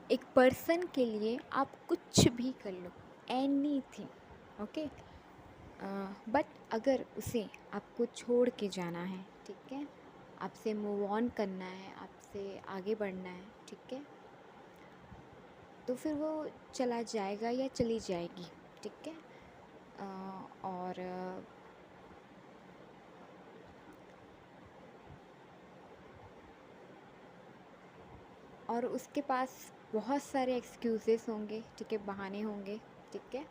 एक पर्सन के लिए आप कुछ भी कर लो, एनीथिंग, ओके। बट अगर उसे आपको छोड़ के जाना है, ठीक है, आपसे मूव ऑन करना है, आपसे आगे बढ़ना है, ठीक है, तो फिर वो चला जाएगा या चली जाएगी, ठीक है। और उसके पास बहुत सारे एक्सक्यूज़ेस होंगे, ठीक है, बहाने होंगे, ठीक है।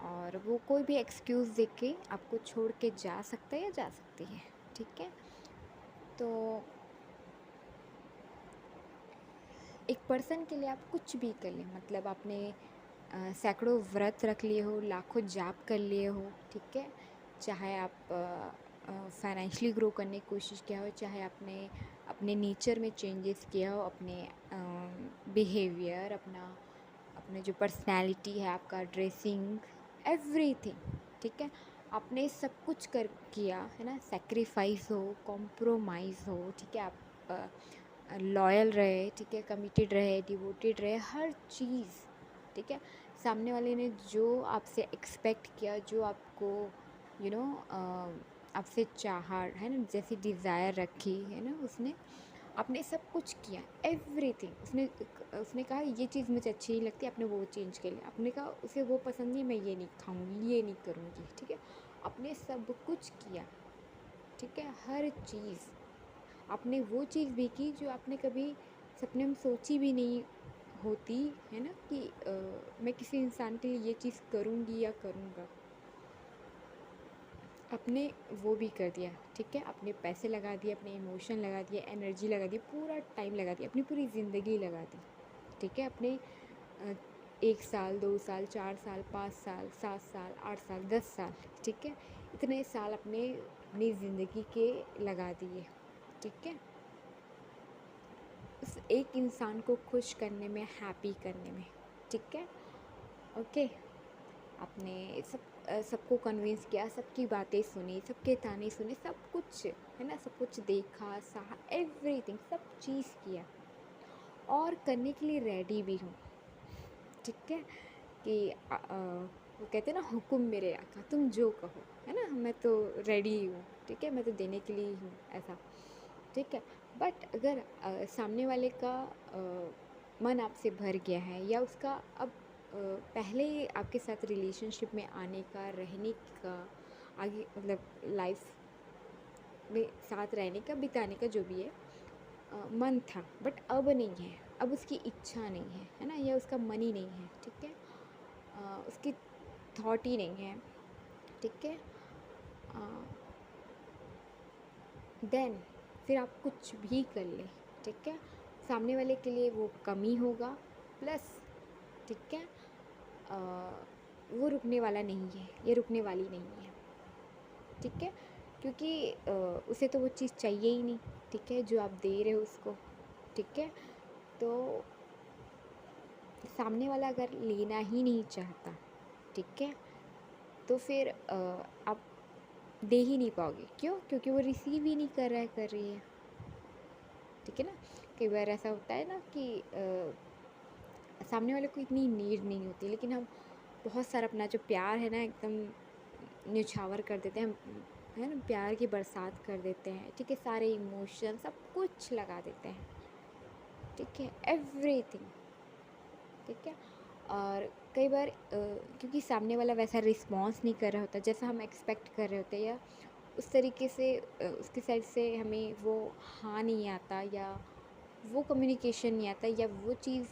और वो कोई भी एक्सक्यूज़ दे के आपको छोड़ के जा सकता है या जा सकती है, ठीक है। तो एक पर्सन के लिए आप कुछ भी कर लें, मतलब आपने सैकड़ों व्रत रख लिए हो, लाखों जाप कर लिए हो, ठीक है, चाहे आप फाइनेंशियली ग्रो करने की कोशिश किया हो, चाहे आपने अपने नेचर में चेंजेस किया हो, अपने बिहेवियर, अपने जो पर्सनैलिटी है, आपका ड्रेसिंग, एवरीथिंग, ठीक है, आपने सब कुछ कर किया है ना, सेक्रीफाइस हो, कॉम्प्रोमाइज़ हो, ठीक है, आप लॉयल रहे, ठीक है, कमिटेड रहे, डिवोटेड रहे, हर चीज़, ठीक है। सामने वाले ने जो आपसे एक्सपेक्ट किया, जो आपको यू नो आपसे चाहा है ना, जैसी डिज़ायर रखी है ना उसने, आपने सब कुछ किया, एवरीथिंग। उसने कहा ये चीज़ मुझे अच्छी नहीं लगती, आपने वो चेंज कर लिया। आपने कहा उसे वो पसंद नहीं, मैं ये नहीं खाऊंगी, ये नहीं करूँगी, ठीक है। आपने सब कुछ किया, ठीक है, हर चीज़। आपने वो चीज़ भी की जो आपने कभी सपने में सोची भी नहीं होती, है ना, कि मैं किसी इंसान के लिए ये चीज़ करूँगी या करूँगा। आपने वो भी कर दिया, ठीक है, आपने पैसे लगा दिए, अपने इमोशन लगा दिए, एनर्जी लगा दी, पूरा टाइम लगा दिया, अपनी पूरी ज़िंदगी लगा दी, ठीक है, अपने 1 साल, 2 साल, 4 साल, 5 साल, 7 साल, 8 साल, 10 साल, ठीक है, इतने साल अपने अपनी ज़िंदगी के लगा दिए, ठीक है, उस एक इंसान को खुश करने में, हैप्पी करने में, ठीक है, ओके। आपने सबको कन्विंस किया, सबकी बातें सुनी, सबके ताने सुने, सब कुछ, है ना, सब कुछ देखा, सहा, एवरीथिंग, सब चीज़ किया और करने के लिए रेडी भी हूँ, ठीक है, कि वो कहते हैं ना, हुक्म मेरे आका, तुम जो कहो, है ना, मैं तो रेडी हूँ, ठीक है, मैं तो देने के लिए ही हूँ, ऐसा, ठीक है। बट अगर सामने वाले का मन आपसे भर गया है, या उसका अब पहले ही आपके साथ रिलेशनशिप में आने का, रहने का, आगे मतलब लाइफ में साथ रहने का, बिताने का, जो भी है, मन था, बट अब नहीं है, अब उसकी इच्छा नहीं है ना, या उसका मन ही नहीं है, ठीक है, उसकी थॉट ही नहीं है, ठीक है, देन फिर आप कुछ भी कर लें, ठीक है, सामने वाले के लिए वो कमी होगा, प्लस, ठीक है, वो रुकने वाला नहीं है, ये रुकने वाली नहीं है, ठीक है, क्योंकि उसे तो वो चीज़ चाहिए ही नहीं, ठीक है, जो आप दे रहे हो उसको, ठीक है। तो सामने वाला अगर लेना ही नहीं चाहता, ठीक है, तो फिर आप दे ही नहीं पाओगे, क्यों? क्योंकि वो रिसीव ही नहीं कर रहा है, कर रही है, ठीक है ना। कई बार ऐसा होता है ना कि सामने वाले को इतनी नीड नहीं होती, लेकिन हम बहुत सारा अपना जो प्यार है ना, एकदम न्यौछावर कर देते हैं हम, है ना, प्यार की बरसात कर देते हैं, ठीक है, सारे इमोशन सब कुछ लगा देते हैं, ठीक है, एवरीथिंग, ठीक है। और कई बार क्योंकि सामने वाला वैसा रिस्पॉन्स नहीं कर रहा होता जैसा हम एक्सपेक्ट कर रहे होते, या उस तरीके से उसकी साइड से हमें वो हाँ नहीं आता, या वो कम्युनिकेशन नहीं आता, या वो चीज़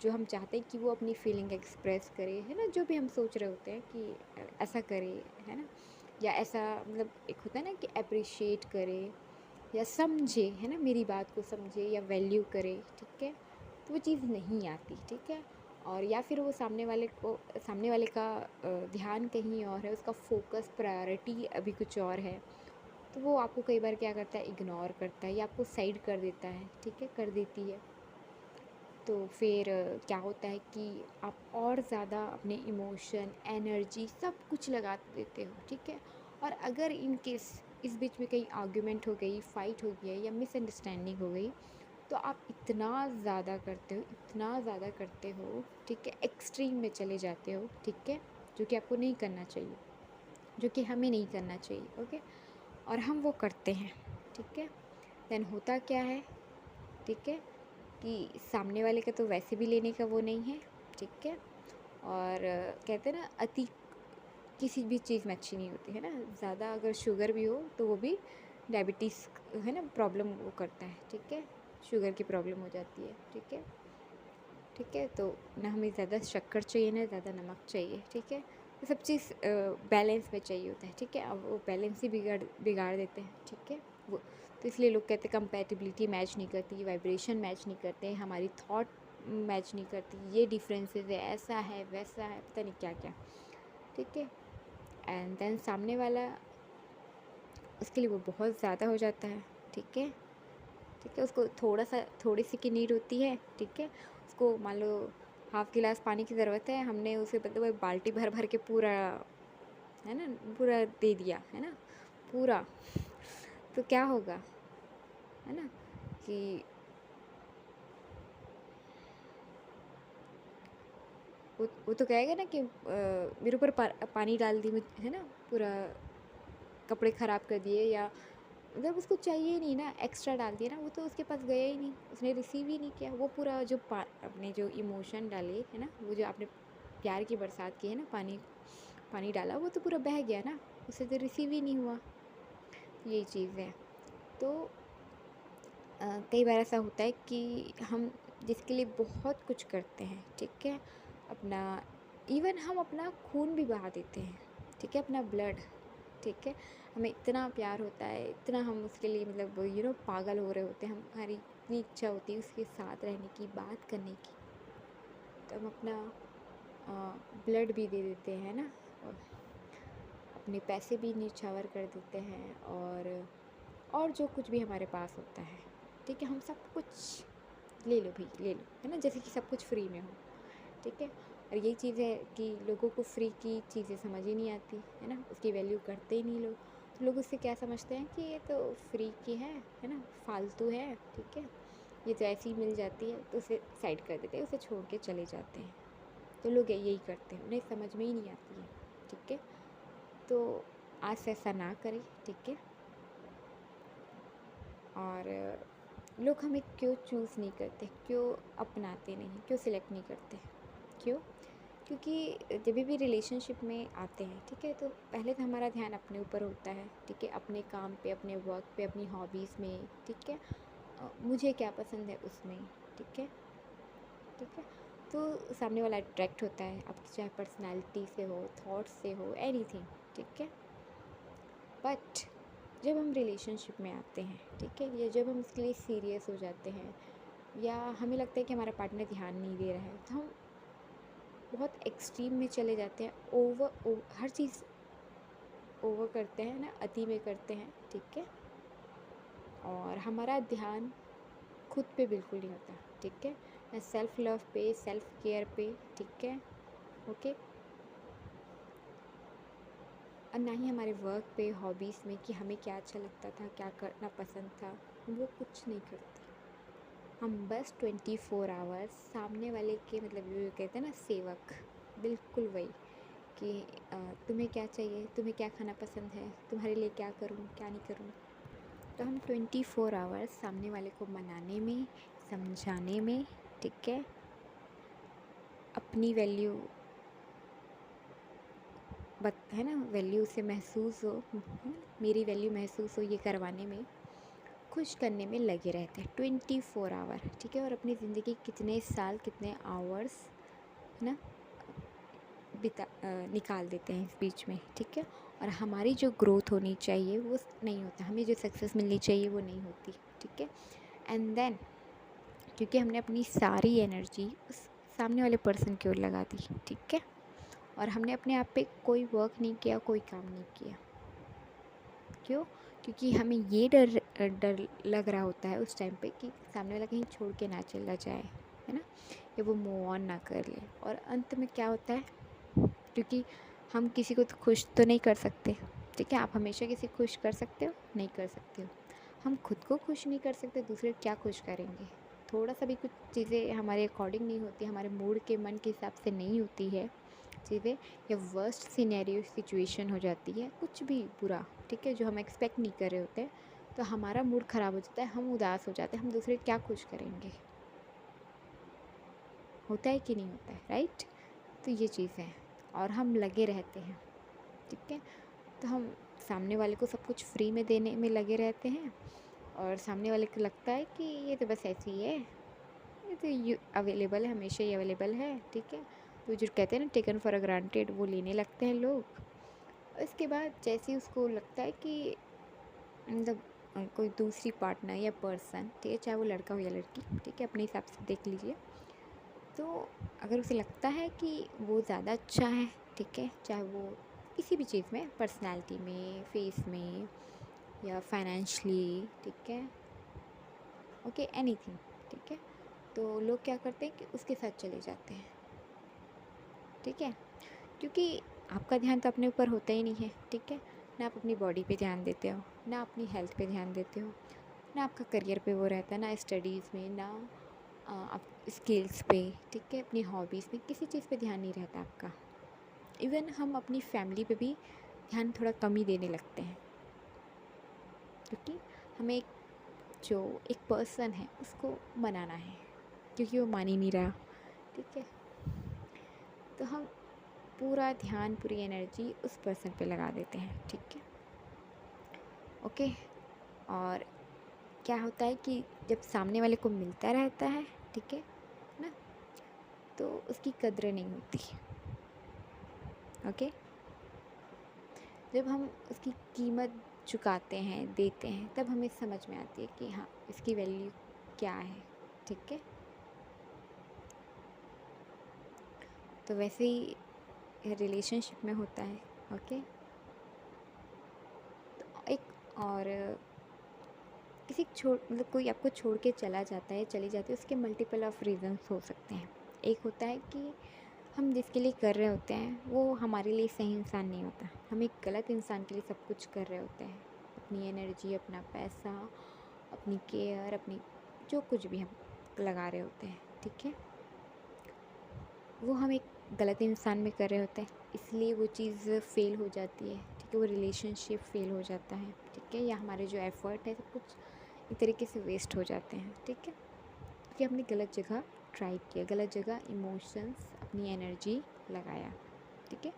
जो हम चाहते हैं कि वो अपनी फीलिंग एक्सप्रेस करे, है ना, जो भी हम सोच रहे होते हैं कि ऐसा करे, है ना, या ऐसा, मतलब एक होता है ना कि अप्रिशिएट करे या समझे, है ना, मेरी बात को समझे या वैल्यू करे, ठीक है, तो वो चीज़ नहीं आती, ठीक है। और या फिर वो सामने वाले का ध्यान कहीं और है, उसका फोकस, प्रायोरिटी अभी कुछ और है, तो वो आपको कई बार क्या करता है, इग्नोर करता है या आपको साइड कर देता है, ठीक है, कर देती है। तो फिर क्या होता है कि आप और ज़्यादा अपने इमोशन, एनर्जी सब कुछ लगा देते हो, ठीक है। और अगर इन केस इस बीच में कहीं आर्ग्यूमेंट हो गई, फ़ाइट हो गया या मिसअंडरस्टैंडिंग हो गई, तो आप इतना ज़्यादा करते हो, ठीक है, एक्सट्रीम में चले जाते हो, ठीक है, जो कि आपको नहीं करना चाहिए, जो कि हमें नहीं करना चाहिए, ओके। और हम वो करते हैं, ठीक है। देन होता क्या है, ठीक है, कि सामने वाले का तो वैसे भी लेने का वो नहीं है, ठीक है। और कहते हैं ना, अति किसी भी चीज़ में अच्छी नहीं होती है ना। ज़्यादा अगर शुगर भी हो तो वो भी डायबिटीज़ है ना प्रॉब्लम वो करता है, ठीक है, शुगर की प्रॉब्लम हो जाती है, ठीक है, ठीक है। तो ना हमें ज़्यादा शक्कर चाहिए ना ज़्यादा नमक चाहिए, ठीक है। तो सब चीज़ बैलेंस में चाहिए होता है, ठीक है। अब वो बैलेंस ही बिगाड़ देते हैं, ठीक है। वो तो इसलिए लोग कहते हैं कंपैटिबिलिटी मैच नहीं करती, वाइब्रेशन मैच नहीं करते, हमारी थॉट मैच नहीं करती, ये डिफरेंसेस है, ऐसा है वैसा है, पता नहीं क्या क्या, ठीक है। एंड देन सामने वाला, उसके लिए वो बहुत ज़्यादा हो जाता है, ठीक है, ठीक है। उसको थोड़ी सी की नीड होती है, ठीक है। उसको मान लो हाफ़ गिलास पानी की ज़रूरत है, हमने उसे मतलब वो बाल्टी भर भर के पूरा, है ना, पूरा दे दिया, है ना, पूरा। तो क्या होगा, है ना, कि वो तो कहेगा ना कि मेरे ऊपर पानी डाल दी, है ना, पूरा कपड़े ख़राब कर दिए, या मतलब उसको चाहिए ही नहीं ना, एक्स्ट्रा डाल दिया ना, वो तो उसके पास गया ही नहीं, उसने रिसीव ही नहीं किया। वो पूरा जो अपने जो इमोशन डाले है ना, वो जो आपने प्यार की बरसात की है ना, पानी पानी डाला, वो तो पूरा बह गया ना, उसे तो रिसीव ही नहीं हुआ। यही चीज़ है। तो कई बार ऐसा होता है कि हम जिसके लिए बहुत कुछ करते हैं, ठीक है, अपना इवन हम अपना खून भी बहा देते हैं, ठीक है, अपना ब्लड, ठीक है। हमें इतना प्यार होता है, इतना हम उसके लिए मतलब पागल हो रहे होते हैं, हमारी इतनी इच्छा होती है उसके साथ रहने की, बात करने की, तो हम अपना ब्लड भी दे देते हैं ना, और अपने पैसे भी निछावर कर देते हैं, और जो कुछ भी हमारे पास होता है, ठीक है, हम सब कुछ ले लो भाई, ले लो, है ना, जैसे कि सब कुछ फ्री में हो, ठीक है। और यही चीज़ है कि लोगों को फ्री की चीज़ें समझ ही नहीं आती, है ना, उसकी वैल्यू करते ही नहीं लोग। तो लोग उससे क्या समझते हैं कि ये तो फ्री की है ना, फालतू है, ठीक है, ये तो ऐसी ही मिल जाती है, तो उसे साइड कर देते हैं, उसे छोड़ के चले जाते हैं। तो लोग यही करते हैं, उन्हें समझ में ही नहीं आती है, ठीक है। तो आज से ऐसा ना करें, ठीक है। और लोग हमें क्यों चूज़ नहीं करते, क्यों अपनाते नहीं, क्यों सिलेक्ट नहीं करते, क्यों? क्योंकि जब भी रिलेशनशिप में आते हैं, ठीक है, तो पहले तो हमारा ध्यान अपने ऊपर होता है, ठीक है, अपने काम पे, अपने वर्क पे, अपनी हॉबीज़ में, ठीक है, मुझे क्या पसंद है उसमें, ठीक है, ठीक है। तो सामने वाला अट्रैक्ट होता है आपकी, चाहे पर्सनैलिटी से हो, थॉट्स से हो, एनीथिंग, ठीक है। बट जब हम रिलेशनशिप में आते हैं, ठीक है, या जब हम इसके लिए सीरियस हो जाते हैं, या हमें लगता है कि हमारा पार्टनर ध्यान नहीं दे रहा है, तो हम बहुत एक्सट्रीम में चले जाते हैं, हर चीज़ ओवर करते हैं ना, अति में करते हैं, ठीक है। और हमारा ध्यान खुद पे बिल्कुल नहीं होता, ठीक है, ना सेल्फ लव पे, सेल्फ केयर पे, ठीक है, ओके। और ना ही हमारे वर्क पे, हॉबीज़ में कि हमें क्या अच्छा लगता था, क्या करना पसंद था, वो कुछ नहीं करते। हम बस 24 आवर्स सामने वाले के, मतलब जो कहते हैं ना सेवक, बिल्कुल वही, कि तुम्हें क्या चाहिए, तुम्हें क्या खाना पसंद है, तुम्हारे लिए क्या करूँ क्या नहीं करूँ। तो हम 24 आवर्स सामने वाले को मनाने में, समझाने में, ठीक है, अपनी वैल्यू है ना, वैल्यू से महसूस हो, है ना, मेरी वैल्यू महसूस हो, ये करवाने में, खुश करने में लगे रहते हैं 24 आवर, ठीक है। और अपनी ज़िंदगी कितने साल, कितने आवर्स, है ना, निकाल देते हैं इस बीच में, ठीक है। और हमारी जो ग्रोथ होनी चाहिए वो नहीं होता, हमें जो सक्सेस मिलनी चाहिए वो नहीं होती, ठीक है। एंड देन क्योंकि हमने अपनी सारी एनर्जी उस सामने वाले पर्सन की ओर लगा दी, ठीक है, और हमने अपने आप पे कोई वर्क नहीं किया, कोई काम नहीं किया। क्यों? क्योंकि हमें ये डर लग रहा होता है उस टाइम पे कि सामने वाला कहीं छोड़ के ना चला जाए, है ना, या वो मूव ऑन ना कर ले। और अंत में क्या होता है, क्योंकि हम किसी को तो खुश तो नहीं कर सकते, ठीक है, आप हमेशा किसी को खुश कर सकते हो, नहीं कर सकते हो। हम खुद को खुश नहीं कर सकते, दूसरे क्या खुश करेंगे। थोड़ा सा भी कुछ चीज़ें हमारे अकॉर्डिंग नहीं होती, हमारे मूड के मन के हिसाब से नहीं होती है चीज़ें, या वर्स्ट सिनेरियो सिचुएशन हो जाती है कुछ भी बुरा, ठीक है, जो हम एक्सपेक्ट नहीं कर रहे होते हैं, तो हमारा मूड ख़राब हो जाता है, हम उदास हो जाते हैं, हम दूसरे क्या खुश करेंगे। होता है कि नहीं होता है, राइट। तो ये चीज़ है, और हम लगे रहते हैं, ठीक है। तो हम सामने वाले को सब कुछ फ्री में देने में लगे रहते हैं, और सामने वाले को लगता है कि ये तो बस ऐसी ही है, ये तो यू अवेलेबल है, हमेशा ही अवेलेबल है, ठीक है। तो जो कहते हैं ना टेकन फॉर अ ग्रांटेड, वो लेने लगते हैं लोग। इसके बाद जैसे ही उसको लगता है कि मतलब कोई दूसरी पार्टनर या पर्सन, ठीक है, चाहे वो लड़का हो या लड़की, ठीक है, अपने हिसाब से देख लीजिए। तो अगर उसे लगता है कि वो ज़्यादा अच्छा है, ठीक है, चाहे वो किसी भी चीज़ में, पर्सनैलिटी में, फेस में, या फाइनेंशली, ठीक है, ओके, एनीथिंग, ठीक है, तो लोग क्या करते हैं कि उसके साथ चले जाते हैं, ठीक है। क्योंकि आपका ध्यान तो अपने ऊपर होता ही नहीं है, ठीक है। ना आप अपनी बॉडी पे ध्यान देते हो, ना अपनी हेल्थ पे ध्यान देते हो, ना आपका करियर पे वो रहता है, ना स्टडीज़ में, ना आप स्किल्स पे, ठीक है, अपनी हॉबीज़ में, किसी चीज़ पे ध्यान नहीं रहता आपका। इवन हम अपनी फैमिली पे भी ध्यान थोड़ा कम ही देने लगते हैं, क्योंकि हमें जो एक पर्सन है उसको मनाना है, क्योंकि वो मान ही नहीं रहा, ठीक है। तो हम पूरा ध्यान, पूरी एनर्जी उस पर्सन पे लगा देते हैं, ठीक है, ओके। और क्या होता है कि जब सामने वाले को मिलता रहता है, ठीक है ना, तो उसकी कद्र नहीं होती, ओके। जब हम उसकी कीमत चुकाते हैं, देते हैं, तब हमें समझ में आती है कि हाँ, इसकी वैल्यू क्या है, ठीक है। तो वैसे ही रिलेशनशिप में होता है, ओके। तो एक और किसी छोड़ मतलब कोई आपको छोड़ के चला जाता है, चली जाती है, उसके मल्टीपल ऑफ रीज़न्स हो सकते हैं। एक होता है कि हम जिसके लिए कर रहे होते हैं वो हमारे लिए सही इंसान नहीं होता, हम एक गलत इंसान के लिए सब कुछ कर रहे होते हैं, अपनी एनर्जी, अपना पैसा, अपनी केयर, अपनी जो कुछ भी हम लगा रहे होते हैं, ठीक है, वो हम एक गलत इंसान में कर रहे होते हैं, इसलिए वो चीज़ फ़ेल हो जाती है, ठीक है, वो रिलेशनशिप फ़ेल हो जाता है, ठीक है, या हमारे जो एफ़र्ट है सब कुछ एक तरीके से वेस्ट हो जाते हैं, ठीक है, क्योंकि हमने गलत जगह ट्राई किया, गलत जगह इमोशंस, अपनी एनर्जी लगाया, ठीक है,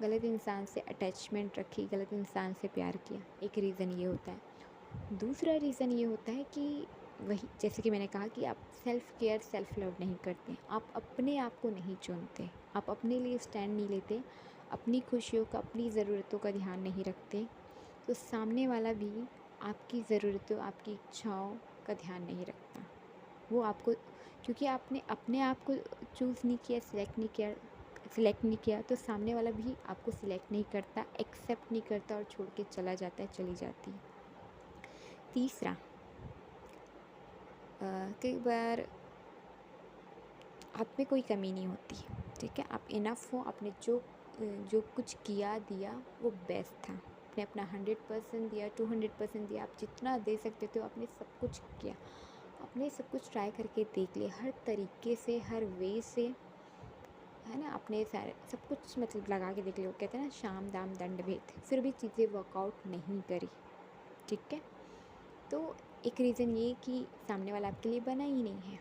गलत इंसान से अटैचमेंट रखी, गलत इंसान से प्यार किया, एक रीज़न ये होता है। दूसरा रीज़न ये होता है कि वही, जैसे कि मैंने कहा कि आप सेल्फ़ केयर, सेल्फ़ लव नहीं करते, आप अपने आप को नहीं चुनते, आप अपने लिए स्टैंड नहीं लेते, अपनी खुशियों का, अपनी ज़रूरतों का ध्यान नहीं रखते, तो सामने वाला भी आपकी ज़रूरतों, आपकी इच्छाओं का ध्यान नहीं रखता। वो आपको, क्योंकि आपने अपने आप को चूज़ नहीं किया, सिलेक्ट नहीं किया, तो सामने वाला भी आपको सिलेक्ट नहीं करता, एक्सेप्ट नहीं करता, और छोड़ के चला जाता है, चली जाती है। तीसरा, कई बार आप में कोई कमी नहीं होती, ठीक है, आप इनफ हो, आपने जो कुछ किया, दिया, वो बेस्ट था, आपने अपना 100% दिया, 200% दिया, आप जितना दे सकते थे आपने सब कुछ किया, आपने सब कुछ ट्राई करके देख लिया, हर तरीके से, हर वे से, है ना, आपने सारे सब कुछ मतलब लगा के देख लिया, वो कहते हैं ना शाम दाम दंड भेद, फिर भी चीज़ें वर्कआउट नहीं करी, ठीक है। तो एक रीज़न ये कि सामने वाला आपके लिए बना ही नहीं है,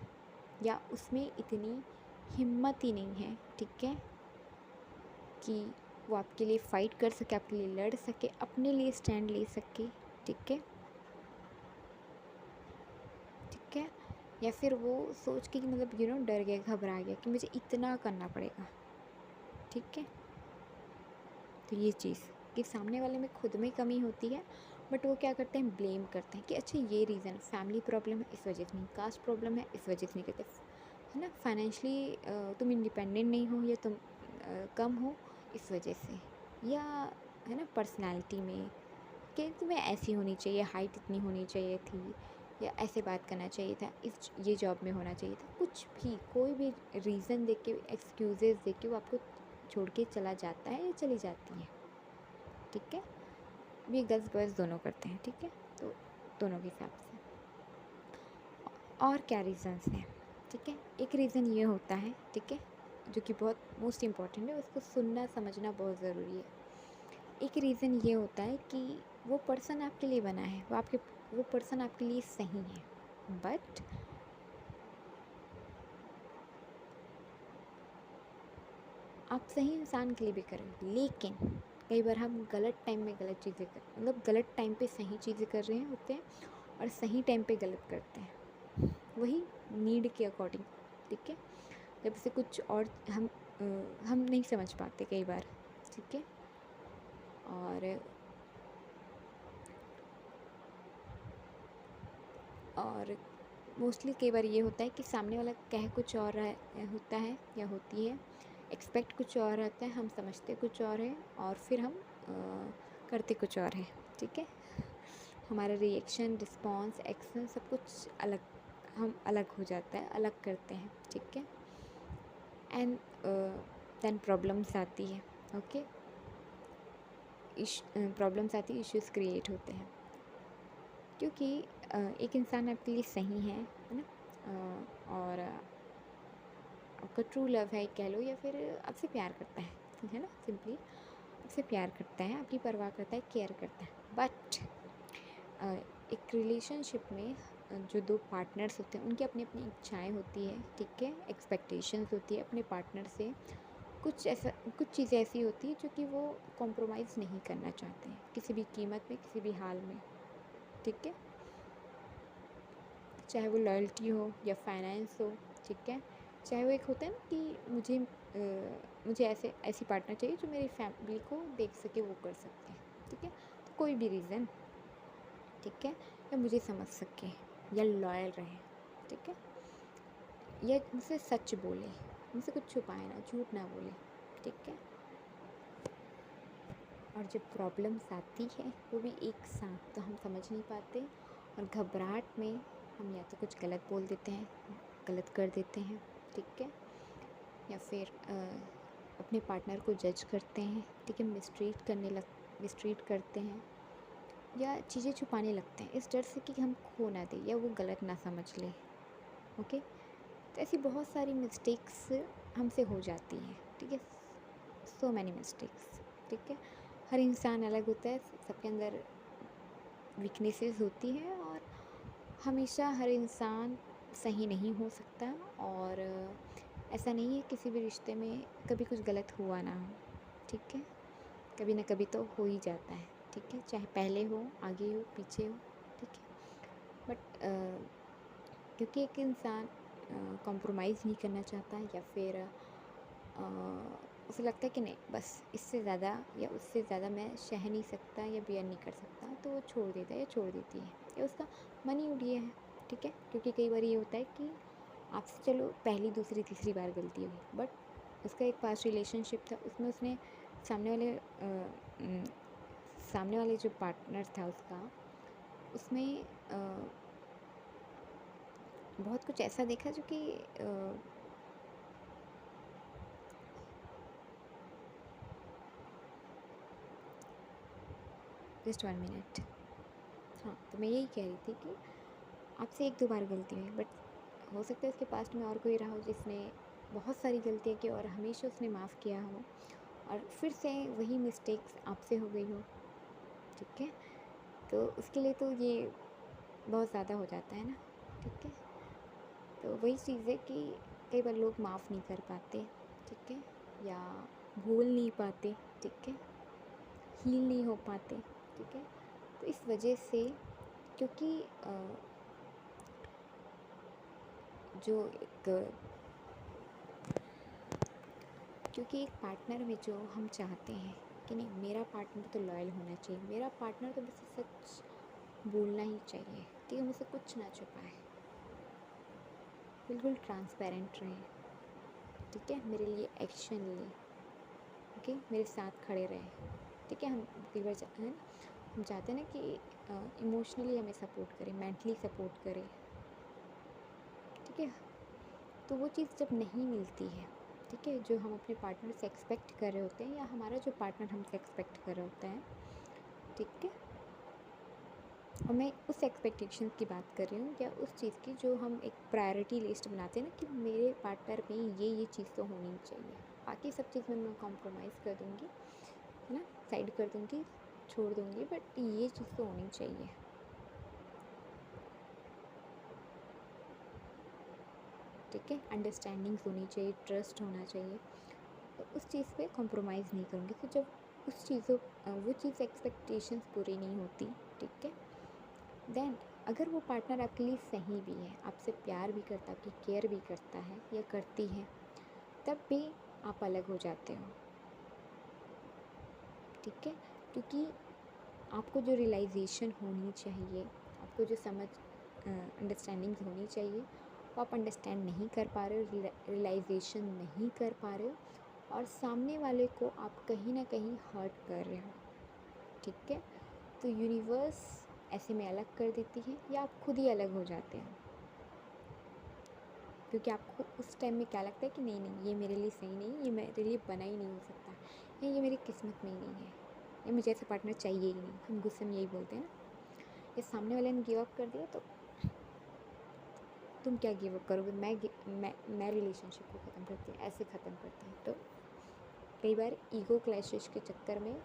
या उसमें इतनी हिम्मत ही नहीं है, ठीक है, कि वो आपके लिए फ़ाइट कर सके, आपके लिए लड़ सके, अपने लिए स्टैंड ले सके, ठीक है, ठीक है। या फिर वो सोच के कि मतलब डर गया, घबरा गया कि मुझे इतना करना पड़ेगा, ठीक है। तो ये चीज़ कि सामने वाले में खुद में कमी होती है, बट वो क्या करते हैं, ब्लेम करते हैं कि अच्छा ये रीज़न फैमिली प्रॉब्लम है इस वजह से नहीं, कास्ट प्रॉब्लम है इस वजह से नहीं करते, है ना, फाइनेंशली तुम इंडिपेंडेंट नहीं हो, या तुम कम हो इस वजह से, या है ना पर्सनालिटी में कि तुम्हें ऐसी होनी चाहिए, हाइट इतनी होनी चाहिए थी, या ऐसे बात करना चाहिए था, इस ये जॉब में होना चाहिए था, कुछ भी कोई भी रीज़न दे के, एक्सक्यूज़ेस दे के वो आपको छोड़ के चला जाता है या चली जाती है, ठीक है। ये गर्ल्स बॉयज़ दोनों करते हैं, ठीक है। तो दोनों के हिसाब से। और क्या रीज़न्स हैं, ठीक है। एक रीज़न ये होता है, ठीक है, जो कि बहुत मोस्ट इम्पॉर्टेंट है, उसको सुनना समझना बहुत ज़रूरी है। एक रीज़न ये होता है कि वो पर्सन आपके लिए बना है, वो पर्सन आपके लिए सही है, बट आप सही इंसान के लिए भी करें, लेकिन कई बार हम गलत टाइम में गलत चीज़ें मतलब गलत टाइम पे सही चीज़ें कर रहे होते हैं और सही टाइम पे गलत करते हैं, वही नीड के अकॉर्डिंग, ठीक है। जब से कुछ और हम नहीं समझ पाते कई बार, ठीक है। और मोस्टली कई बार ये होता है कि सामने वाला कह कुछ और होता है या होती है, एक्सपेक्ट कुछ और रहता है, हम समझते कुछ और है और फिर हम करते कुछ और है, ठीक है। हमारा रिएक्शन, रिस्पॉन्स, एक्शन सब कुछ अलग, हम अलग हो जाता है, अलग करते हैं, ठीक है। एंड देन प्रॉब्लम्स आती है, ओके। प्रॉब्लम्स आती है, इश्यूज़ क्रिएट होते हैं, क्योंकि एक इंसान आपके लिए सही है ना, और आपका ट्रू लव है कह लो, या फिर आपसे प्यार करता है ना, सिंपली आपसे प्यार करता है, आपकी परवाह करता है, केयर करता है। बट एक रिलेशनशिप में जो दो पार्टनर्स होते हैं उनकी अपनी अपनी इच्छाएं होती है, ठीक है, एक्सपेक्टेशंस होती है अपने पार्टनर से। कुछ चीज़ें ऐसी होती है जो कि वो कॉम्प्रोमाइज़ नहीं करना चाहते हैं किसी भी कीमत में, किसी भी हाल में, ठीक है। चाहे वो लॉयल्टी हो या फाइनेंस हो, ठीक है। चाहे वो एक होता है ना कि मुझे ऐसी पार्टनर चाहिए जो मेरी फैमिली को देख सके, वो कर सकते हैं, ठीक है। तो कोई भी रीज़न, ठीक है, या मुझे समझ सके, या लॉयल रहे, ठीक है, या मुझसे सच बोले, मुझसे कुछ छुपाए ना, झूठ ना बोले, ठीक है। और जब प्रॉब्लम्स आती है वो भी एक साथ, तो हम समझ नहीं पाते और घबराहट में हम या तो कुछ गलत बोल देते हैं, गलत कर देते हैं, ठीक है, या फिर अपने पार्टनर को जज करते हैं, ठीक है, मिसट्रीट करते हैं, या चीज़ें छुपाने लगते हैं इस डर से कि हम खो ना दें या वो गलत ना समझ ले, ओके। तो ऐसी बहुत सारी मिस्टेक्स हमसे हो जाती हैं, ठीक है, सो मैनी मिस्टेक्स, ठीक है। हर इंसान अलग होता है, सबके अंदर वीकनेसेस होती है, और हमेशा हर इंसान सही नहीं हो सकता, और ऐसा नहीं है किसी भी रिश्ते में कभी कुछ गलत हुआ ना हो, ठीक है। कभी ना कभी तो हो ही जाता है, ठीक है, चाहे पहले हो, आगे हो, पीछे हो, ठीक है। बट क्योंकि एक इंसान कॉम्प्रोमाइज़ नहीं करना चाहता, या फिर उसे लगता है कि नहीं, बस इससे ज़्यादा या उससे ज़्यादा मैं सह नहीं सकता या बियर नहीं कर सकता, तो वो छोड़ देता है या छोड़ देती है, या उसका मन ही उठ गया है, ठीक है। क्योंकि कई बार ये होता है कि आपसे चलो पहली, दूसरी, तीसरी बार गलती हुई, बट उसका एक पास्ट रिलेशनशिप था, उसमें उसने सामने वाले सामने वाले जो पार्टनर था उसका, उसमें बहुत कुछ ऐसा देखा जो कि जस्ट 1 मिनट। हाँ, तो मैं यही कह रही थी कि आपसे 1-2 बार गलती हुई, बट हो सकता है इसके पास्ट में और कोई रहा हो जिसने बहुत सारी गलतियाँ की और हमेशा उसने माफ़ किया हो, और फिर से वही मिस्टेक्स आपसे हो गई हो, ठीक है। तो उसके लिए तो ये बहुत ज़्यादा हो जाता है ना, ठीक है। तो वही चीज़ है कि कई बार लोग माफ़ नहीं कर पाते, ठीक है, या भूल नहीं पाते, ठीक है, हील नहीं हो पाते, ठीक है। तो इस वजह से, क्योंकि जो एक क्योंकि एक पार्टनर में जो हम चाहते हैं कि नहीं, मेरा पार्टनर तो लॉयल होना चाहिए, मेरा पार्टनर तो मुझसे सच बोलना ही चाहिए, ठीक है, मुझसे कुछ ना छुपाए, बिल्कुल ट्रांसपेरेंट रहे, ठीक है, मेरे लिए एक्शन ले, ओके, मेरे साथ खड़े रहे, ठीक है। हम कई बार है ना, हम चाहते हैं ना कि इमोशनली हमें सपोर्ट करे, मेंटली सपोर्ट करे, ठीक है। तो वो चीज़ जब नहीं मिलती है, ठीक है, जो हम अपने पार्टनर से एक्सपेक्ट कर रहे होते हैं, या हमारा जो पार्टनर हमसे एक्सपेक्ट कर रहा होता है, ठीक है, और मैं उस एक्सपेक्टेशंस की बात कर रही हूँ, या उस चीज़ की जो हम एक प्रायोरिटी लिस्ट बनाते हैं ना, कि मेरे पार्टनर में ये चीज़ तो होनी चाहिए, बाकी सब चीज़ में मैं कॉम्प्रोमाइज़ कर दूँगी, है ना, साइड कर दूँगी, छोड़ दूँगी, बट ये चीज़ तो होनी चाहिए। ठीक है, अंडरस्टैंडिंग्स होनी चाहिए, ट्रस्ट होना चाहिए, तो उस चीज़ पे कॉम्प्रोमाइज़ नहीं करूँगी। तो जब उस चीज़ों वो चीज़ एक्सपेक्टेशंस पूरी नहीं होती, ठीक है, देन अगर वो पार्टनर आपके लिए सही भी है, आपसे प्यार भी करता है, आपकी केयर भी करता है या करती है, तब भी आप अलग हो जाते हो। ठीक है, क्योंकि आपको जो रियलाइजेशन होनी चाहिए, आपको जो समझ अंडरस्टैंडिंग्स होनी चाहिए, वो आप अंडरस्टैंड नहीं कर पा रहे हो, रियलाइजेशन नहीं कर पा रहे हो, और सामने वाले को आप कहीं ना कहीं हर्ट कर रहे हो। ठीक है, तो यूनिवर्स ऐसे में अलग कर देती है, या आप खुद ही अलग हो जाते हैं, क्योंकि आपको उस टाइम में क्या लगता है कि नहीं नहीं, ये मेरे लिए सही नहीं, ये मेरे लिए बना ही नहीं हो सकता, या ये मेरी किस्मत में ही नहीं है, या मुझे ऐसा पार्टनर चाहिए ही नहीं। हम गुस्से में यही बोलते हैं ना, या सामने वाले ने गिव अप कर दिया, तो तुम क्या गिव अप करोगे, मैं रिलेशनशिप को ख़त्म करती हूँ, ऐसे ख़त्म करती हूँ। तो कई बार ईगो क्लैशेस के चक्कर में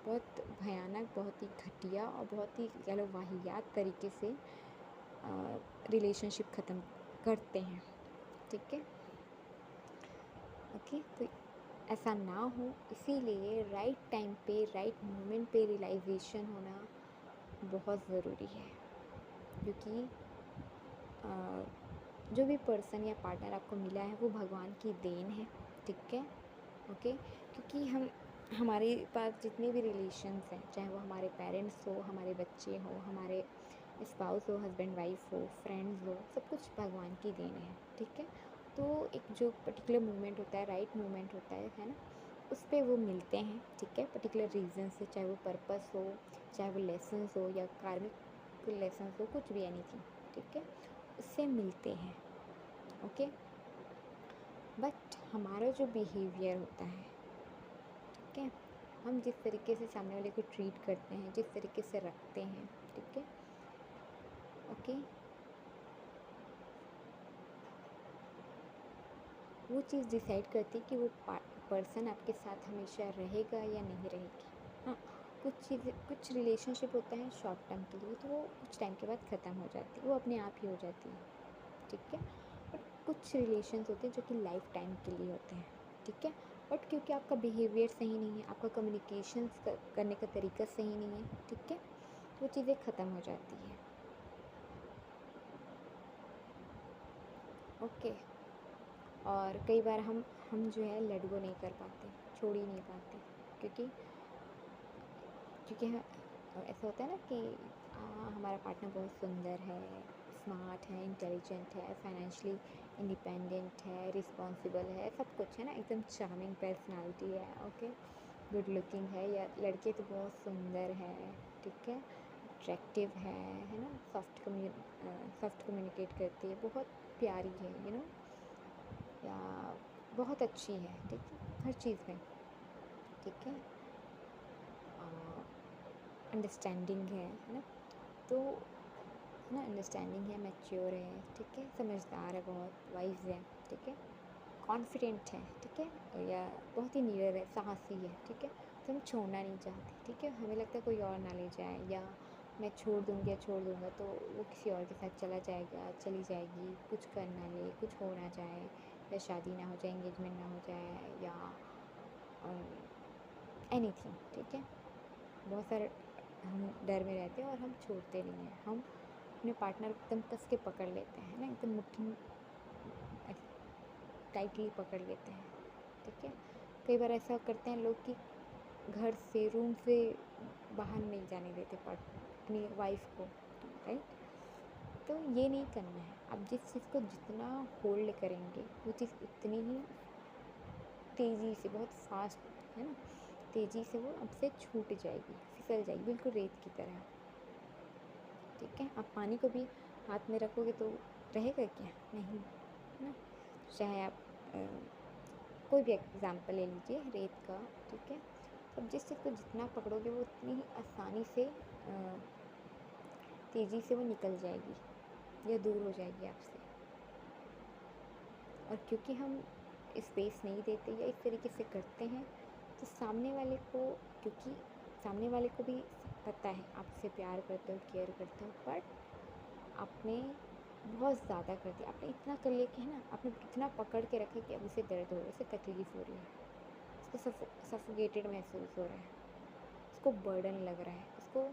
बहुत भयानक, बहुत ही घटिया और बहुत ही कह लो वाहियात तरीके से रिलेशनशिप ख़त्म करते हैं। ठीक है, ओके, तो ऐसा ना हो, इसीलिए राइट टाइम पे, राइट मोमेंट पे रियलाइजेशन होना बहुत ज़रूरी है, क्योंकि जो भी पर्सन या पार्टनर आपको मिला है वो भगवान की देन है। ठीक है, ओके, क्योंकि हमारे पास जितने भी रिलेशन्स हैं, चाहे वो हमारे पेरेंट्स हो, हमारे बच्चे हो, हमारे स्पाउस हो, हस्बैंड वाइफ हो, फ्रेंड्स हो, सब कुछ भगवान की देन है। ठीक है, तो एक जो पर्टिकुलर मोमेंट होता है, राइट मोमेंट होता है ना, उस पर वो मिलते हैं। ठीक है, पर्टिकुलर रीज़न से, चाहे वो पर्पस हो, चाहे वो लेसन्स हो, या कार्मिक लेसन्स हो, कुछ भी, एनीथिंग। ठीक है, उससे मिलते हैं। ओके, बट हमारा जो बिहेवियर होता है, ठीक है, हम जिस तरीके से सामने वाले को ट्रीट करते हैं, जिस तरीके से रखते हैं, ठीक है, ओके, वो चीज़ डिसाइड करती है कि वो पर्सन आपके साथ हमेशा रहेगा या नहीं रहेगी। हाँ, कुछ रिलेशनशिप होता है शॉर्ट टर्म के लिए, तो वो कुछ टाइम के बाद ख़त्म हो जाती है, वो अपने आप ही हो जाती है। ठीक है, बट कुछ रिलेशन्स होते हैं जो कि लाइफ टाइम के लिए होते हैं। ठीक है, बट क्योंकि आपका बिहेवियर सही नहीं है, आपका कम्युनिकेशंस करने का तरीका सही नहीं है, ठीक है, तो वो चीज़ें ख़त्म हो जाती है। ओके, और कई बार हम जो है लेट गो नहीं कर पाते, छोड़ ही नहीं पाते, क्योंकि क्योंकि ऐसा होता है ना कि हमारा पार्टनर बहुत सुंदर है, स्मार्ट है, इंटेलिजेंट है, फाइनेंशियली इंडिपेंडेंट है, रिस्पॉन्सिबल है, सब कुछ है ना, एकदम चार्मिंग पर्सनालिटी है, ओके, गुड लुकिंग है, या लड़के तो बहुत सुंदर है, ठीक है, अट्रैक्टिव है ना, सॉफ्ट कम्युनिकेट करती है, बहुत प्यारी है, या बहुत अच्छी है, ठीक है, हर चीज़ में, ठीक है, अंडरस्टैंडिंग है ना, तो है ना, अंडरस्टैंडिंग है, मैच्योर है, ठीक है, समझदार है, बहुत वाइज है, ठीक है, कॉन्फिडेंट है, ठीक है, या बहुत ही निडर है, साहसी है, ठीक है, तो हम छोड़ना नहीं चाहते। ठीक है, हमें लगता है कोई और ना ले जाए, या मैं छोड़ दूँगी या छोड़ दूँगा तो वो किसी और के साथ चला जाएगा, चली जाएगी, कुछ कर ना ले, कुछ हो ना जाए, या शादी ना हो जाए, एंगेजमेंट ना हो जाए, या एनीथिंग। ठीक है, बहुत सारे हम डर में रहते हैं और हम छोड़ते नहीं हैं, हम अपने पार्टनर को एकदम कस के पकड़ लेते हैं ना, एकदम मुट्ठी में टाइटली पकड़ लेते हैं। ठीक है, कई बार ऐसा करते हैं लोग कि घर से, रूम से बाहर नहीं जाने देते अपनी वाइफ को, राइट, तो ये नहीं करना है। आप जिस चीज़ को जितना होल्ड करेंगे, वो चीज़ उतनी ही तेज़ी से, बहुत फास्ट है ना, तेज़ी से वो आपसे छूट जाएगी, फिसल जाएगी, बिल्कुल रेत की तरह। ठीक है, आप पानी को भी हाथ में रखोगे तो रहेगा क्या, नहीं, है ना, चाहे आप कोई भी एग्ज़ाम्पल ले लीजिए रेत का। ठीक है, तो अब जिस चीज़ को जितना पकड़ोगे वो उतनी ही आसानी से तेज़ी से वो निकल जाएगी या दूर हो जाएगी आपसे। और क्योंकि हम स्पेस नहीं देते या इस तरीके से करते हैं, तो सामने वाले को, क्योंकि सामने वाले को भी पता है आप उससे प्यार करते हो, केयर करते हो, बट आपने बहुत ज़्यादा कर दिया। आपने इतना कर लिया कि है ना, आपने इतना पकड़ के रखा कि अब उसे दर्द हो रहा है, उसे तकलीफ़ हो रही है, उसको सफोकेटेड महसूस हो रहा है, उसको बर्डन लग रहा है, उसको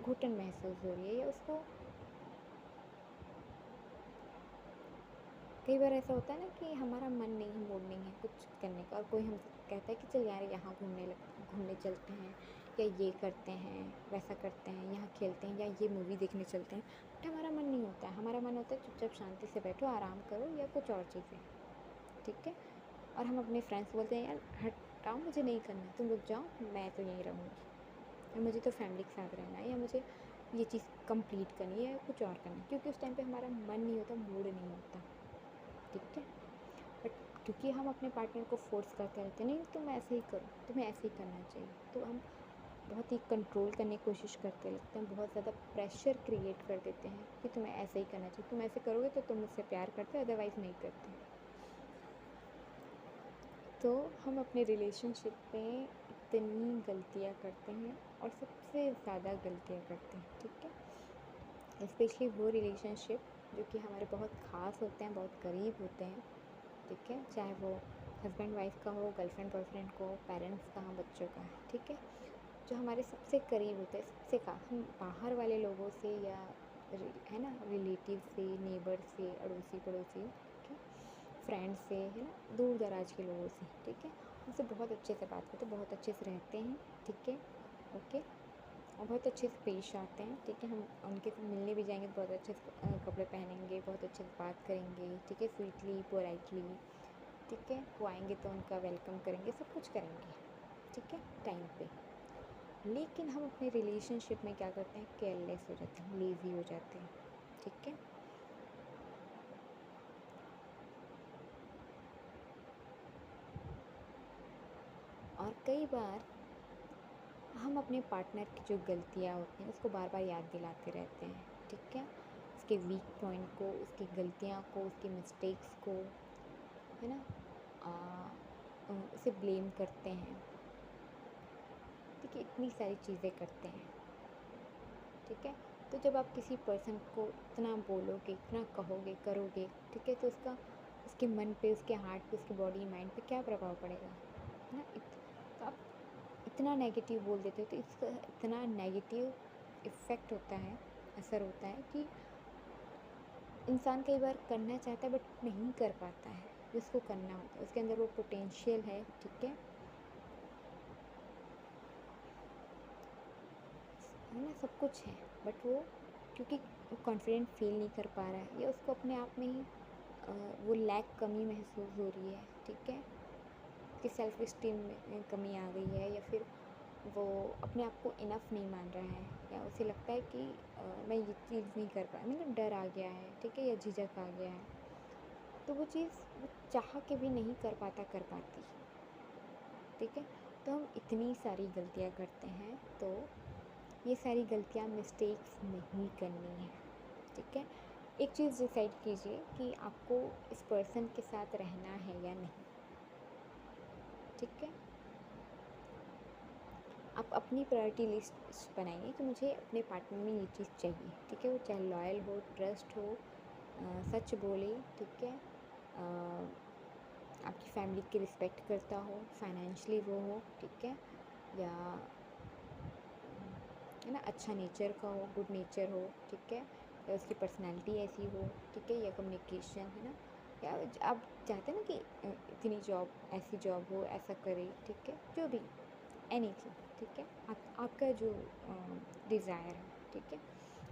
घुटन महसूस हो रही है, या उसको कई बार ऐसा होता है ना कि हमारा मन नहीं है, मूड नहीं है कुछ करने का, और कोई हमसे कहता है कि चल यार यहाँ घूमने चलते हैं, या ये करते हैं, वैसा करते हैं, यहाँ खेलते हैं, या ये मूवी देखने चलते हैं, बट हमारा मन नहीं होता है। हमारा मन होता है चुपचाप शांति से बैठो, आराम करो, या कुछ और चीज़ें, ठीक है। और हम अपने फ्रेंड्स बोलते हैं यार हटाओ, मुझे नहीं करना, तुम रुक जाओ, मैं तो यहीं रहूँगी, या मुझे तो फैमिली के साथ रहना है, या मुझे ये चीज़ कंप्लीट करनी है, या कुछ और करना है, क्योंकि उस टाइम पे हमारा मन नहीं होता, मूड नहीं होता, ठीक है। बट क्योंकि हम अपने पार्टनर को फोर्स करते रहते हैं, नहीं तुम ऐसे ही करो, तुम्हें ऐसे ही करना चाहिए, तो हम बहुत ही कंट्रोल करने की कोशिश करते लगते हैं, बहुत ज़्यादा प्रेशर क्रिएट कर देते हैं कि तुम्हें ऐसे ही करना चाहिए, तुम ऐसे करोगे तो तुम मुझसे प्यार करते हो, अदरवाइज़ नहीं करते। तो हम अपने रिलेशनशिप में इतनी गलतियाँ करते हैं, और सबसे ज़्यादा गलतियाँ करते हैं, ठीक है। स्पेशली वो रिलेशनशिप जो कि हमारे बहुत ख़ास होते हैं, बहुत करीब होते हैं, ठीक है, चाहे वो हस्बैंड वाइफ का हो, गर्लफ्रेंड बॉयफ्रेंड को, पेरेंट्स का, बच्चों का, ठीक है, जो हमारे सबसे करीब होते हैं, सबसे का हम बाहर वाले लोगों से, या है ना, रिलेटिव से, नेबर से, अड़ोसी पड़ोसी, ठीक है, फ्रेंड्स से, है ना, दूर दराज के लोगों से, ठीक है, उनसे बहुत अच्छे से बात करते हैं, बहुत अच्छे से रहते हैं, ठीक है, ओके, और बहुत अच्छे से पेश आते हैं, ठीक है। हम उनके से मिलने भी जाएंगे तो बहुत अच्छे से कपड़े पहनेंगे, बहुत अच्छे से बात करेंगे, ठीक है, स्वीटली, पोलाइटली, ठीक है। वो आएंगे तो उनका वेलकम करेंगे, सब कुछ करेंगे, ठीक है, टाइम पे। लेकिन हम अपने रिलेशनशिप में क्या करते हैं, केयरलेस हो जाते हैं, लेज़ी हो जाते हैं, ठीक है। और कई बार हम अपने पार्टनर की जो गलतियाँ होती हैं उसको बार बार याद दिलाते रहते हैं, ठीक है, उसके वीक पॉइंट को, उसकी गलतियाँ को, उसकी मिस्टेक्स को, है ना, उसे ब्लेम करते हैं, ठीक है, इतनी सारी चीज़ें करते हैं, ठीक है। तो जब आप किसी पर्सन को इतना बोलोगे, इतना कहोगे, करोगे, ठीक है, तो उसके मन पे, उसके हार्ट पे, उसके बॉडी माइंड पे क्या प्रभाव पड़ेगा, है ना। तो आप इतना नेगेटिव बोल देते हो, तो इसका इतना नेगेटिव इफ़ेक्ट होता है, असर होता है कि इंसान कई बार करना चाहता है बट नहीं कर पाता है, जिसको करना होता है, उसके अंदर वो पोटेंशियल है, ठीक है ना, सब कुछ है, बट वो क्योंकि कॉन्फिडेंट फील नहीं कर पा रहा है, या उसको अपने आप में ही वो लैक कमी महसूस हो रही है, ठीक है, कि सेल्फ इस्टीम में कमी आ गई है, या फिर वो अपने आप को इनफ नहीं मान रहा है, या उसे लगता है कि मैं ये चीज़ नहीं कर पा, मतलब डर आ गया है, ठीक है, या झिझक आ गया है, तो वो चीज़ वो चाह के भी नहीं कर पाती, ठीक है। तो हम इतनी सारी गलतियाँ करते हैं, तो ये सारी गलतियाँ, मिस्टेक्स नहीं करनी है, ठीक है। एक चीज़ डिसाइड कीजिए कि आपको इस पर्सन के साथ रहना है या नहीं, ठीक है। आप अपनी प्रायोरिटी लिस्ट बनाइए कि मुझे अपने पार्टनर में ये चीज़ चाहिए, ठीक है, वो चाहे लॉयल हो, ट्रस्ट हो, सच बोले, ठीक है, आपकी फैमिली की रिस्पेक्ट करता हो, फाइनेंशियली वो हो, ठीक है, या है ना, अच्छा नेचर का हो, गुड नेचर हो, ठीक है, या उसकी पर्सनैलिटी ऐसी हो, ठीक है, या कम्युनिकेशन, है ना, या आप चाहते हैं ना कि इतनी जॉब, ऐसी जॉब हो, ऐसा करे, ठीक है, जो भी, एनीथिंग, ठीक है, आपका जो डिज़ायर है, ठीक है,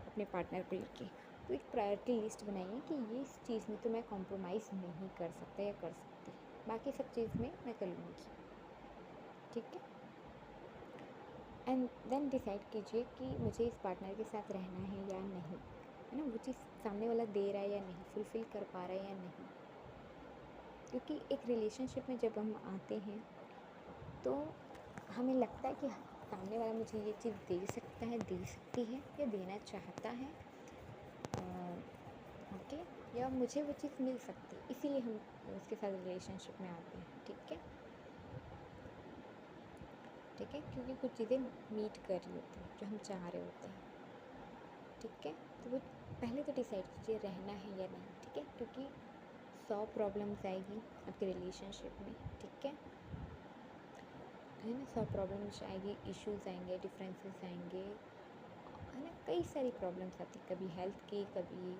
अपने पार्टनर को लेके, तो एक प्रायोरिटी लिस्ट बनाइए कि ये इस चीज़ में तो मैं कॉम्प्रोमाइज़ नहीं कर सकता या कर सकती, बाकी सब चीज़ में मैं कर लूँगी, ठीक है। एंड देन डिसाइड कीजिए कि मुझे इस पार्टनर के साथ रहना है या नहीं, है ना, वो चीज़ सामने वाला दे रहा है या नहीं, फुलफ़िल कर पा रहा है या नहीं, क्योंकि एक रिलेशनशिप में जब हम आते हैं तो हमें लगता है कि सामने वाला मुझे ये चीज़ दे सकता है, दे सकती है, या देना चाहता है, या मुझे वो चीज़ मिल सकती है, इसीलिए हम उसके साथ रिलेशनशिप में आते हैं। ठीक है, ठीक है, क्योंकि कुछ चीज़ें मीट कर रही होती हैं जो हम चाह रहे होते हैं। ठीक है, तो वो पहले तो डिसाइड कीजिए रहना है या नहीं। ठीक है, क्योंकि 100 प्रॉब्लम्स आएगी आपके रिलेशनशिप में। ठीक है ना, 100 प्रॉब्लम्स आएगी, इश्यूज़ आएंगे, डिफरेंसेस आएंगे, है ना, कई सारी प्रॉब्लम्स आती, कभी हेल्थ की, कभी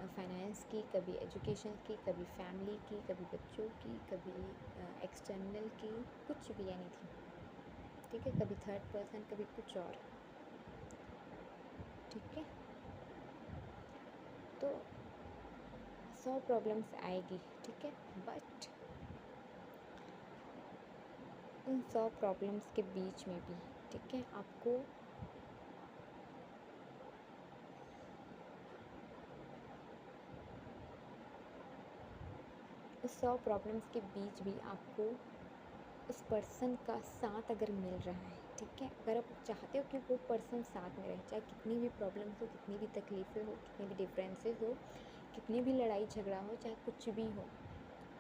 फाइनेंस की, कभी एजुकेशन की, कभी फैमिली की, कभी बच्चों की, कभी एक्सटर्नल की, कुछ भी एनीथिंग। ठीक है, कभी थर्ड पर्सन, कभी कुछ और। ठीक है, तो 100 प्रॉब्लम्स आएगी। ठीक है, बट उन 100 प्रॉब्लम्स के बीच में भी, ठीक है, आपको उस 100 प्रॉब्लम्स के बीच भी आपको उस पर्सन का साथ अगर मिल रहा है, ठीक है, अगर आप चाहते हो कि वो पर्सन साथ में रहे, चाहे कितनी भी प्रॉब्लम्स हो, कितनी भी तकलीफ़ें हो, कितने भी डिफरेंसेस हो, कितनी भी लड़ाई झगड़ा हो, चाहे कुछ भी हो,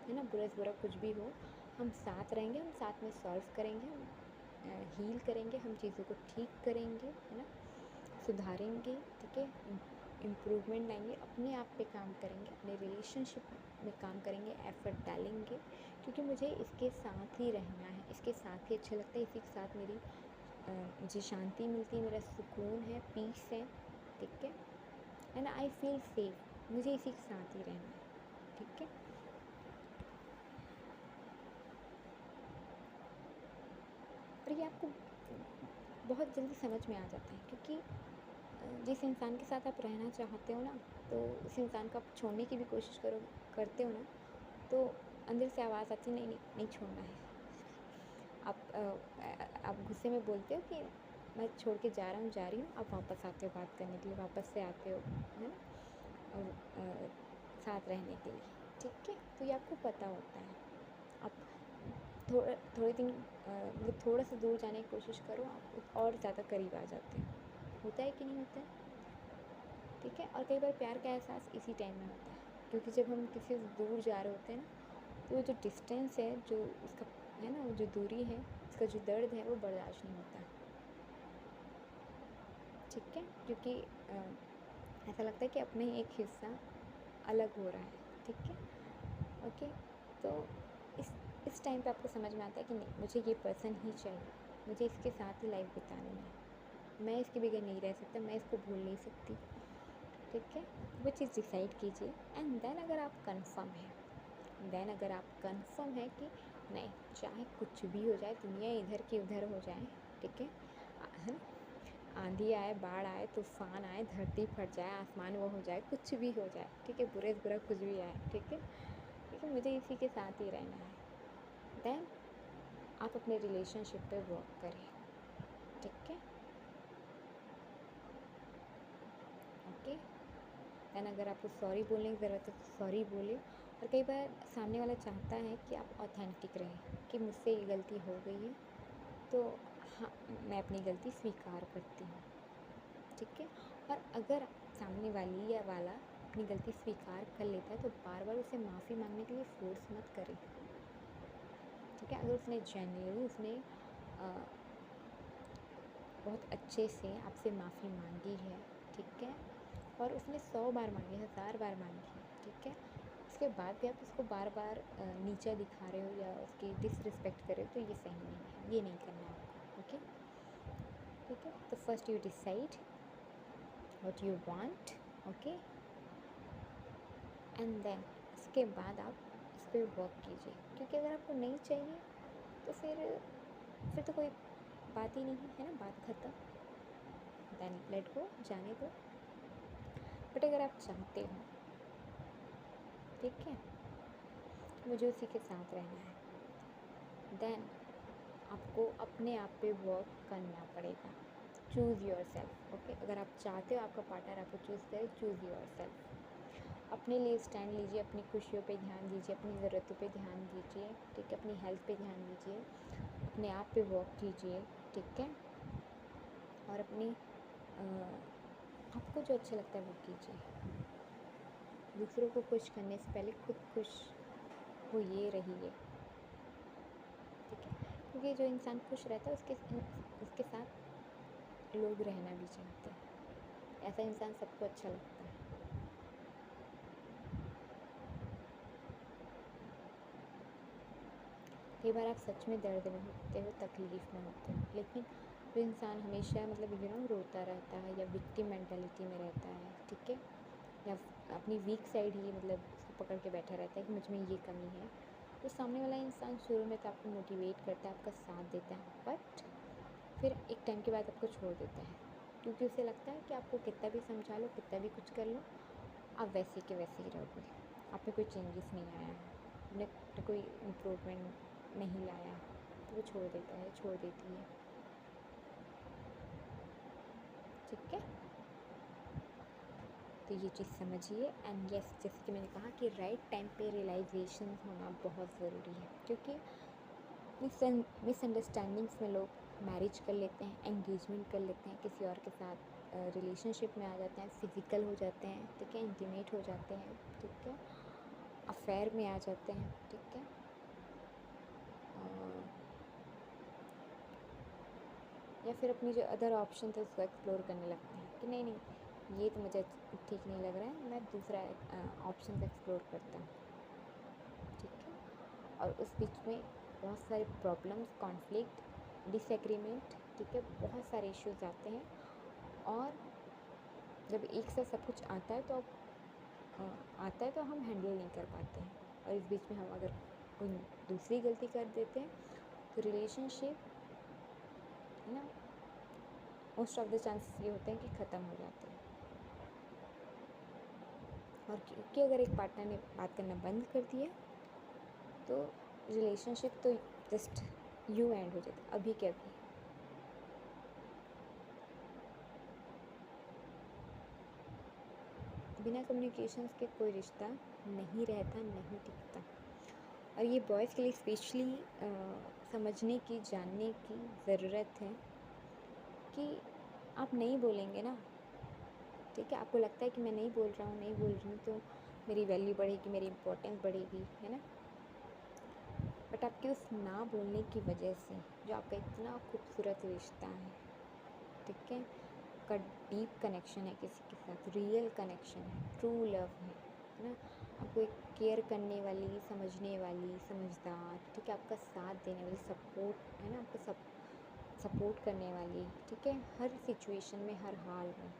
है ना, बुरा से बुरा कुछ भी हो, हम साथ रहेंगे, हम साथ में सॉल्व करेंगे, हम हील करेंगे, हम चीज़ों को ठीक करेंगे, है ना, सुधारेंगे। ठीक है, इम्प्रूवमेंट लाएंगे, अपने आप पे काम करेंगे, अपने रिलेशनशिप में काम करेंगे, एफर्ट डालेंगे, क्योंकि मुझे इसके साथ ही रहना है, इसके साथ ही अच्छा लगता है, इसी के साथ मेरी मुझे शांति मिलती है, मेरा सुकून है, पीस है। ठीक है ना, आई फील सेफ, मुझे इसी के साथ ही रहना है। ठीक है, और ये आपको बहुत जल्दी समझ में आ जाता है, क्योंकि जिस इंसान के साथ आप रहना चाहते हो ना, तो उस इंसान को आप छोड़ने की भी कोशिश करते हो ना, तो अंदर से आवाज़ आती है, नहीं नहीं नहीं छोड़ना है। आप गुस्से में बोलते हो कि मैं छोड़ के जा रहा हूँ, जा रही हूँ, आप वापस आते हो बात करने के लिए, वापस से आते हो, है ना, और साथ रहने के लिए। ठीक है, तो ये आपको पता होता है। आप थोड़े दिन मतलब थोड़ा सा दूर जाने की कोशिश करो, आप और ज़्यादा करीब आ जाते हैं। होता है कि नहीं होता है? ठीक है, और कई बार प्यार का एहसास इसी टाइम में होता है, क्योंकि जब हम किसी से दूर जा रहे होते हैं ना, तो वो जो डिस्टेंस है, जो उसका, है ना, वो जो दूरी है, उसका जो दर्द है, वो बर्दाश्त नहीं होता। ठीक है, क्योंकि ऐसा लगता है कि अपने एक हिस्सा अलग हो रहा है। ठीक है, ओके, तो इस इस टाइम पे आपको समझ में आता है कि नहीं, मुझे ये पर्सन ही चाहिए, मुझे इसके साथ ही लाइफ बितानी है, मैं इसके बगैर नहीं रह सकता, मैं इसको भूल नहीं सकती। ठीक है, वो चीज़ डिसाइड कीजिए, एंड देन अगर आप कंफर्म हैं, कि नहीं, चाहे कुछ भी हो जाए, दुनिया इधर की उधर हो जाए, ठीक है ना, आंधी आए, बाढ़ आए, तूफान आए, धरती फट जाए, आसमान वो हो जाए, कुछ भी हो जाए, ठीक है, बुरे से बुरा कुछ भी आए, ठीक है, मुझे इसी के साथ ही रहना है, देन आप अपने रिलेशनशिप पे वर्क करें। ठीक है, ओके, देन अगर आपको सॉरी बोलने की ज़रूरत है तो सॉरी बोले, और कई बार सामने वाला चाहता है कि आप ऑथेंटिक रहें, कि मुझसे ये गलती हो गई है, तो हाँ, मैं अपनी गलती स्वीकार करती हूँ। ठीक है, और अगर सामने वाली या वाला अपनी गलती स्वीकार कर लेता है, तो बार बार उसे माफ़ी मांगने के लिए फोर्स मत करें। ठीक है, अगर उसने जेन्युइनली, उसने बहुत अच्छे से आपसे माफ़ी मांगी है, ठीक है, और उसने 100 बार मांगी, 1000 बार मांगी है, ठीक है, उसके बाद भी आप उसको बार बार नीचा दिखा रहे हो या उसकी डिसरिस्पेक्ट कर रहे हो, तो ये सही नहीं है, ये नहीं करना है आपको। ओके, ठीक है, तो first you decide what you want, okay, and then इसके बाद आप इस पर वर्क कीजिए, क्योंकि अगर आपको नहीं चाहिए तो फिर तो कोई बात ही नहीं है, है ना, बात ख़त्म, देन लेट गो, जाने दो। बट अगर आप चाहते हो, ठीक है, मुझे उसी के साथ रहना है, देन आपको अपने आप पे वर्क करना पड़ेगा। Choose your self. ओके, अगर आप चाहते हो आपका पार्टनर आपको चूज़ करे, चूज़ योर सेल्फ। अपने लिए स्टैंड लीजिए, अपनी खुशियों पे ध्यान दीजिए, अपनी ज़रूरतों पे ध्यान दीजिए, ठीक है, अपनी हेल्थ पे ध्यान दीजिए, अपने आप पे वर्क कीजिए, ठीक है, और अपनी आपको जो अच्छा लगता है वो कीजिए। दूसरों को खुश करने से पहले खुद खुश होइए, रहिए, ठीक है? क्योंकि जो इंसान खुश रहता है उसके साथ लोग रहना भी चाहते हैं। ऐसा इंसान सबको अच्छा लगता है। कई बार आप सच में दर्द में होते हो, तकलीफ़ में होते हो, लेकिन जो इंसान हमेशा मतलब रोता रहता है या विक्टिम मेंटालिटी में रहता है, ठीक है, या अपनी वीक साइड ही मतलब उसको पकड़ के बैठा रहता है कि मुझ में ये कमी है, तो सामने वाला इंसान शुरू में तो आपको मोटिवेट करता है, आपका साथ देता है, बट फिर एक टाइम के बाद आपको छोड़ देता है, क्योंकि उसे लगता है कि आपको कितना भी समझा लो, कितना भी कुछ कर लो, आप वैसे के वैसे ही रहोगे, आप में कोई चेंजेस नहीं आया, आपने कोई इम्प्रूवमेंट नहीं लाया, तो वो छोड़ देता है, छोड़ देती है, ठीक है? तो ये चीज़ समझिए। एंड यस, जैसे कि मैंने कहा कि राइट टाइम पे रियलाइजेशन होना बहुत ज़रूरी है, क्योंकि मिसअंडरस्टैंडिंग्स में लोग मैरिज कर लेते हैं, एंगेजमेंट कर लेते हैं, किसी और के साथ रिलेशनशिप में आ जाते हैं, फिज़िकल हो जाते हैं, ठीक है, इंटीमेट हो जाते हैं, ठीक है, अफेयर में आ जाते हैं, ठीक है, या फिर अपनी जो अदर ऑप्शन थे उसको एक्सप्लोर करने लगते हैं कि नहीं नहीं, ये तो मुझे ठीक नहीं लग रहा है, मैं दूसरा ऑप्शन एक्सप्लोर करता हूँ, ठीक है। और उस बीच में बहुत सारे प्रॉब्लम्स, कॉन्फ्लिक्ट, डिसएग्रीमेंट, ठीक है, बहुत सारे इश्यूज आते हैं, और जब एक साथ सब कुछ आता है तो हम हैंडल नहीं कर पाते हैं, और इस बीच में हम अगर कोई दूसरी गलती कर देते हैं तो रिलेशनशिप, है ना, मोस्ट ऑफ द चांसेस ये होते हैं कि ख़त्म हो जाते हैं। और क्योंकि अगर एक पार्टनर ने बात करना बंद कर दिया तो रिलेशनशिप तो जस्ट यूँ एंड हो जाता अभी के अभी। बिना कम्युनिकेशंस के कोई रिश्ता नहीं रहता, नहीं टिकता। और ये बॉयज़ के लिए स्पेशली समझने की, जानने की ज़रूरत है कि आप नहीं बोलेंगे ना, ठीक है, आपको लगता है कि मैं नहीं बोल रहा हूँ तो मेरी वैल्यू बढ़ेगी, मेरी इम्पोर्टेंस बढ़ेगी, है ना, बट आपके उस ना बोलने की वजह से जो आपका इतना खूबसूरत रिश्ता है, ठीक है, का डीप कनेक्शन है, किसी के साथ रियल कनेक्शन है, ट्रू लव है ना, आपको एक केयर करने वाली, समझने वाली, समझदार, ठीक है, आपका साथ देने वाली, सपोर्ट, है ना, आपको सपोर्ट करने वाली, ठीक है, हर सिचुएशन में, हर हाल में,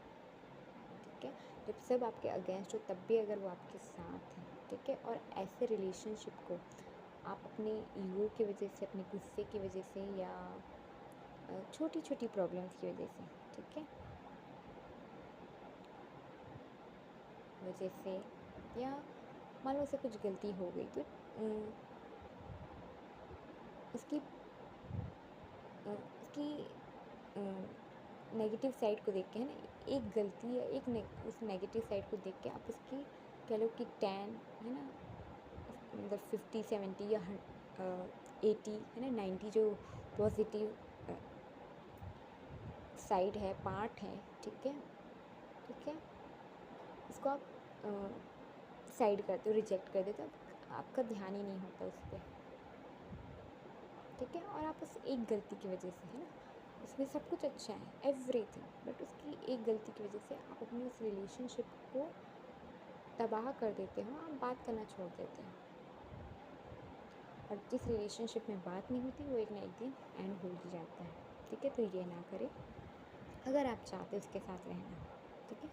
ठीक है, जब सब आपके अगेंस्ट हो तब भी अगर वो आपके साथ है, ठीक है, और ऐसे रिलेशनशिप को आप अपने ईगो की वजह से, अपने गुस्से की वजह से, या छोटी छोटी प्रॉब्लम्स की वजह से, ठीक है, वजह से, या मान लो उससे कुछ गलती हो गई तो उसकी उसकी नेगेटिव साइड को देख के, है ना, एक गलती या उस नेगेटिव साइड को देख के आप उसकी कह लो कि 10, है ना, मतलब 50-70 या 80, है ना, 90 जो पॉजिटिव साइड है, पार्ट है, ठीक है, ठीक है, इसको आप साइड करते हो, रिजेक्ट कर देते हो, आपका ध्यान ही नहीं होता उस पर, ठीक है, और आप उस एक गलती की वजह से, है ना, उसमें सब कुछ अच्छा है, एवरीथिंग, बट उसकी एक गलती की वजह से आप अपने उस रिलेशनशिप को तबाह कर देते हो, आप बात करना छोड़ देते हो, और जिस रिलेशनशिप में बात नहीं होती वो एक ना एक दिन एंड हो ही जाता है, ठीक है, तो ये ना करें अगर आप चाहते हो उसके साथ रहना, ठीक है,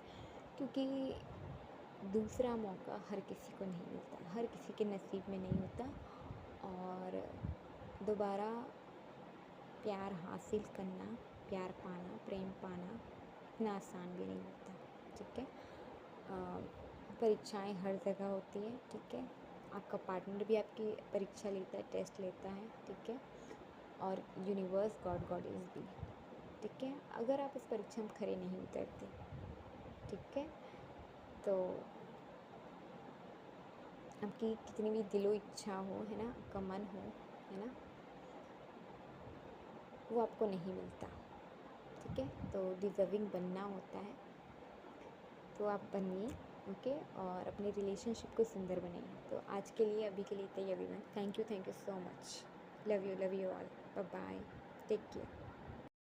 क्योंकि दूसरा मौका हर किसी को नहीं मिलता, हर किसी के नसीब में नहीं होता, और दोबारा प्यार हासिल करना, प्यार पाना, प्रेम पाना इतना आसान भी नहीं होता, ठीक है, परीक्षाएं हर जगह होती है, ठीक है, आपका पार्टनर भी आपकी परीक्षा लेता है, टेस्ट लेता है, ठीक है, और यूनिवर्स, गॉड गॉडेस भी, ठीक है, अगर आप उस परीक्षा में खरे नहीं उतरते, ठीक है, तो आपकी कितनी भी दिलो इच्छा हो, है ना, आपका मन हो, है ना, वो आपको नहीं मिलता, ठीक है, तो डिज़र्विंग बनना होता है, तो आप बनिए, ओके, और अपने रिलेशनशिप को सुंदर बनाइए। तो आज के लिए अभी के लिए इतना ही everyone. Thank you so much. Love you all. Bye bye. Take care.